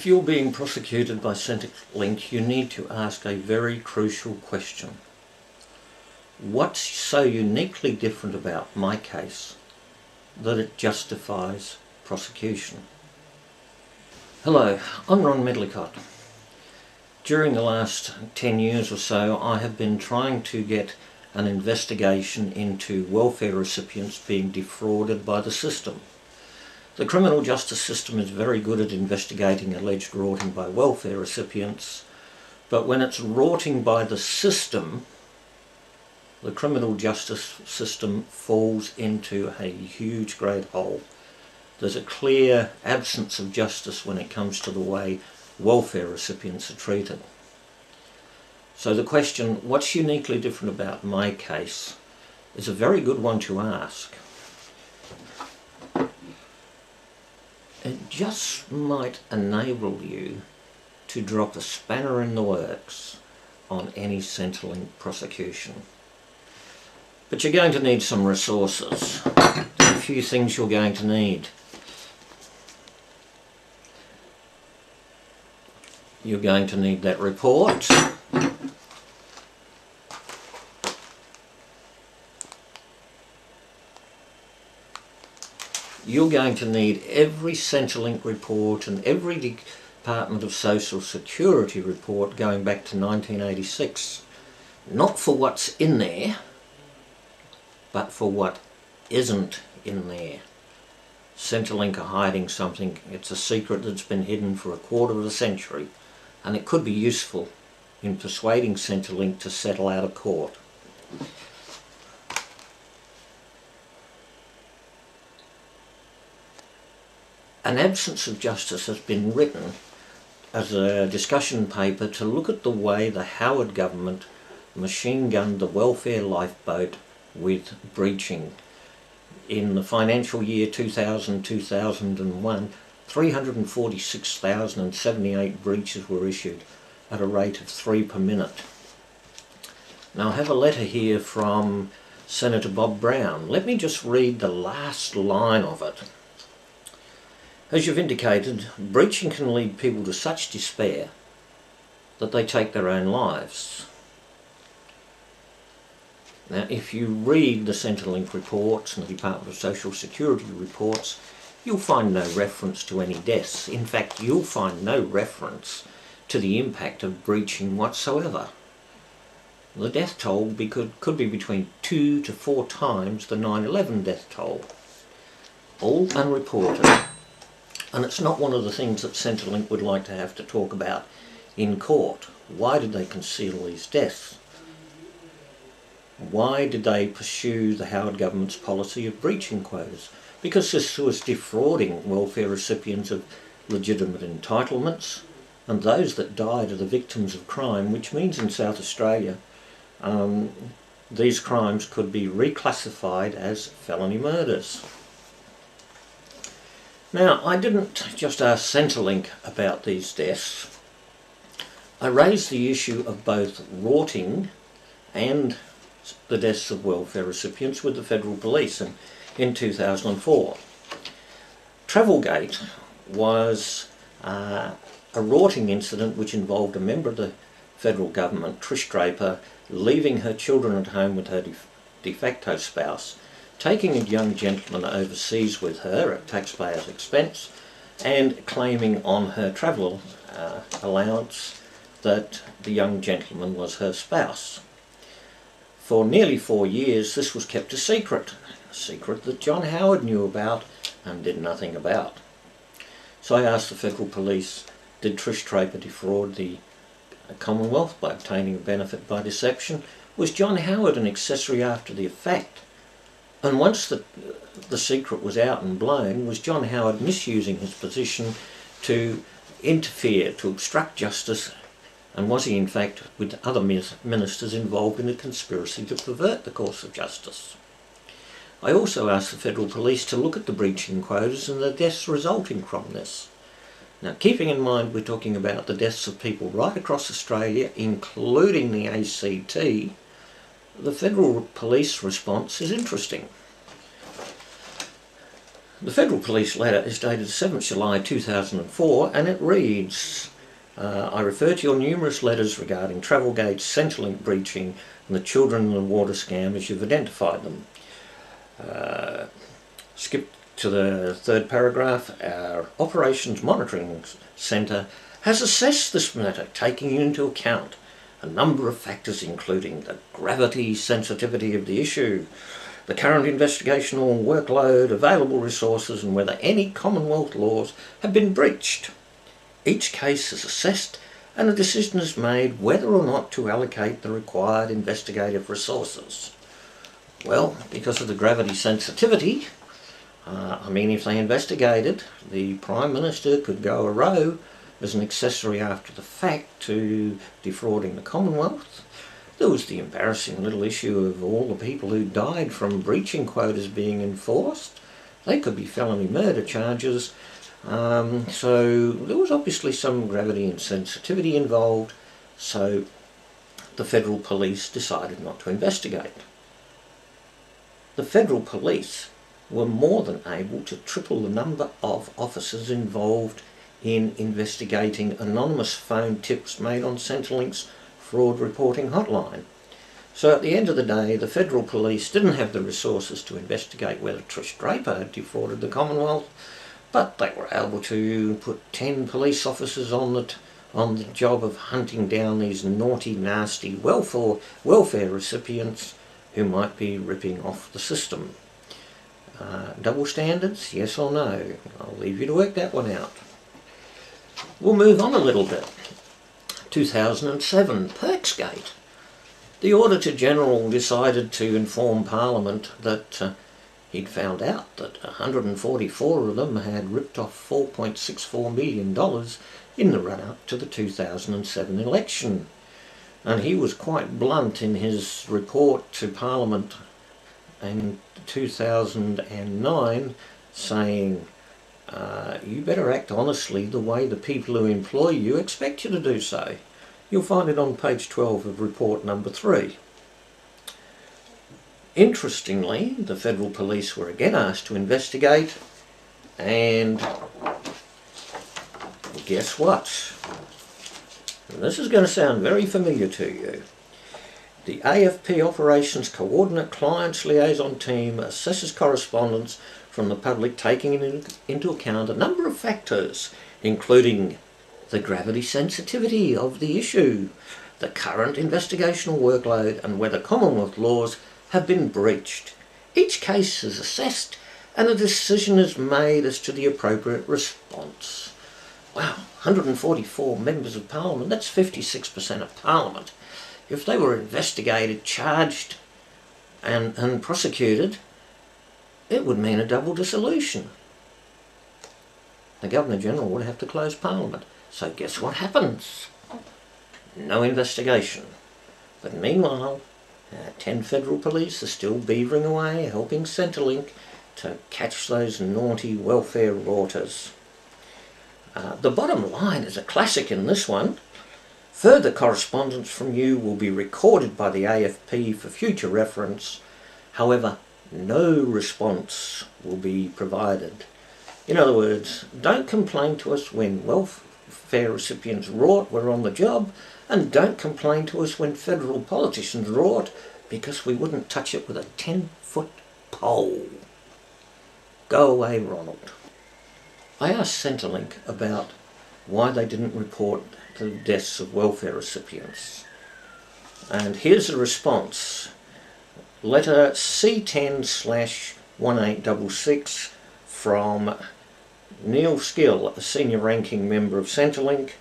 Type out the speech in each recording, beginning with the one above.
If you're being prosecuted by Centrelink, you need to ask a very crucial question. What's so uniquely different about my case that it justifies prosecution? Hello, I'm Ron Medlicott. During the last 10 years or so, I have been trying to get an investigation into welfare recipients being defrauded by the system. The criminal justice system is very good at investigating alleged rorting by welfare recipients, but when it's rorting by the system, the criminal justice system falls into a huge great hole. There's a clear absence of justice when it comes to the way welfare recipients are treated. So the question, what's uniquely different about my case, is a very good one to ask. It just might enable you to drop a spanner in the works on any Centrelink prosecution. But you're going to need some resources. A few things you're going to need. You're going to need that report. You're going to need every Centrelink report and every Department of Social Security report going back to 1986. Not for what's in there, but for what isn't in there. Centrelink are hiding something. It's a secret that's been hidden for a quarter of a century, and it could be useful in persuading Centrelink to settle out of court. An absence of justice has been written as a discussion paper to look at the way the Howard government machine-gunned the welfare lifeboat with breaching. In the financial year 2000-2001, 346,078 breaches were issued at a rate of 3 per minute. Now I have a letter here from Senator Bob Brown. Let me just read the last line of it. As you've indicated, breaching can lead people to such despair that they take their own lives. Now, if you read the Centrelink reports and the Department of Social Security reports, you'll find no reference to any deaths. In fact, you'll find no reference to the impact of breaching whatsoever. The death toll could be between 2 to 4 times the 9/11 death toll. All unreported. And it's not one of the things that Centrelink would like to have to talk about in court. Why did they conceal these deaths? Why did they pursue the Howard government's policy of breaching quotas? Because this was defrauding welfare recipients of legitimate entitlements, and those that died are the victims of crime, which means in South Australia these crimes could be reclassified as felony murders. Now, I didn't just ask Centrelink about these deaths. I raised the issue of both rorting and the deaths of welfare recipients with the federal police in 2004. Travelgate was a rorting incident which involved a member of the federal government, Trish Draper, leaving her children at home with her de facto spouse, taking a young gentleman overseas with her at taxpayers' expense and claiming on her travel allowance that the young gentleman was her spouse. For nearly 4 years this was kept a secret that John Howard knew about and did nothing about. So I asked the federal police, did Trish Draper defraud the Commonwealth by obtaining a benefit by deception? Was John Howard an accessory after the fact? And once the secret was out and blown, was John Howard misusing his position to interfere, to obstruct justice, and was he in fact with other ministers involved in a conspiracy to pervert the course of justice? I also asked the federal police to look at the breaching quotas and the deaths resulting from this. Now, keeping in mind we're talking about the deaths of people right across Australia, including the ACT, the federal police response is interesting. The Federal Police letter is dated 7th July 2004 and it reads, I refer to your numerous letters regarding Travelgate, Centrelink breaching and the children in the water scam as you've identified them. Skip to the third paragraph. Our Operations Monitoring Centre has assessed this matter, taking into account a number of factors including the gravity, sensitivity of the issue, the current investigational workload, available resources and whether any Commonwealth laws have been breached. Each case is assessed and a decision is made whether or not to allocate the required investigative resources. Well, because of the gravity sensitivity, if they investigated, the Prime Minister could go a row as an accessory after the fact to defrauding the Commonwealth. There was the embarrassing little issue of all the people who died from breaching quotas being enforced. They could be felony murder charges. So there was obviously some gravity and sensitivity involved, so the Federal Police decided not to investigate. The Federal Police were more than able to triple the number of officers involved in investigating anonymous phone tips made on Centrelink's fraud reporting hotline. So at the end of the day, the Federal Police didn't have the resources to investigate whether Trish Draper had defrauded the Commonwealth, but they were able to put 10 police officers on the job of hunting down these naughty, nasty welfare recipients who might be ripping off the system. Double standards, yes or no? I'll leave you to work that one out. We'll move on a little bit. 2007, Perksgate. The Auditor-General decided to inform Parliament that he'd found out that 144 of them had ripped off $4.64 million in the run-up to the 2007 election. And he was quite blunt in his report to Parliament in 2009, saying, you better act honestly the way the people who employ you expect you to do so. You'll find it on page 12 of report number 3. Interestingly, the Federal Police were again asked to investigate, and guess what? And this is going to sound very familiar to you. The AFP Operations Coordinate Clients Liaison Team assesses correspondence from the public taking into account a number of factors, including the gravity sensitivity of the issue, the current investigational workload and whether Commonwealth laws have been breached. Each case is assessed and a decision is made as to the appropriate response. Wow, 144 members of Parliament, that's 56% of Parliament. If they were investigated, charged and prosecuted, it would mean a double dissolution. The Governor-General would have to close Parliament. So guess what happens? No investigation. But meanwhile, 10 Federal Police are still beavering away, helping Centrelink to catch those naughty welfare rorters. The bottom line is a classic in this one. Further correspondence from you will be recorded by the AFP for future reference. However, no response will be provided. In other words, don't complain to us when welfare recipients rort we're on the job, and don't complain to us when federal politicians rort because we wouldn't touch it with a 10-foot pole. Go away, Ronald. I asked Centrelink about why they didn't report the deaths of welfare recipients. And here's the response. Letter C10/1866 from Neil Skill, a senior ranking member of Centrelink,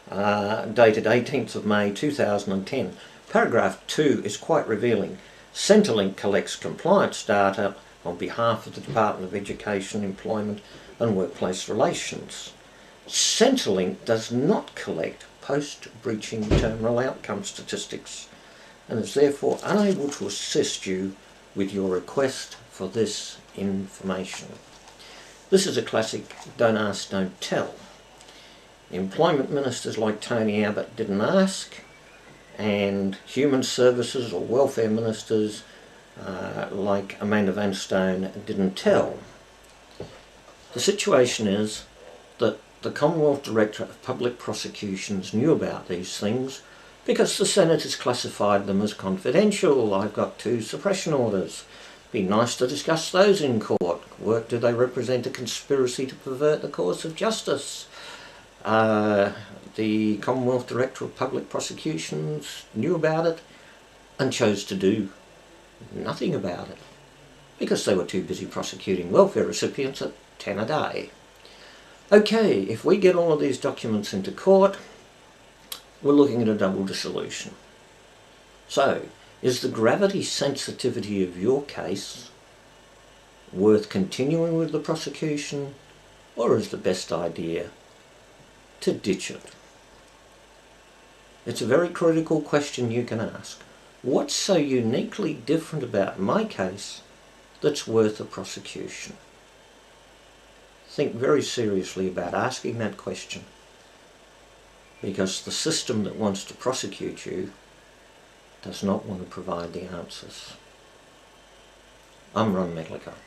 dated 18th of May 2010. Paragraph 2 is quite revealing. Centrelink collects compliance data on behalf of the Department of Education, Employment and Workplace Relations. Centrelink does not collect post-breaching terminal outcome statistics and is therefore unable to assist you with your request for this information. This is a classic don't ask, don't tell. Employment ministers like Tony Abbott didn't ask, and human services or welfare ministers like Amanda Vanstone didn't tell. The situation is that the Commonwealth Director of Public Prosecutions knew about these things because the Senate has classified them as confidential. I've got 2 suppression orders. Be nice to discuss those in court. Do they represent a conspiracy to pervert the course of justice? The Commonwealth Director of Public Prosecutions knew about it and chose to do nothing about it because they were too busy prosecuting welfare recipients at 10 a day. Okay, if we get all of these documents into court, we're looking at a double dissolution. So, is the gravity sensitivity of your case worth continuing with the prosecution, or is the best idea to ditch it? It's a very critical question you can ask. What's so uniquely different about my case that's worth a prosecution? Think very seriously about asking that question, because the system that wants to prosecute you does not want to provide the answers. I'm Ron Medlicott.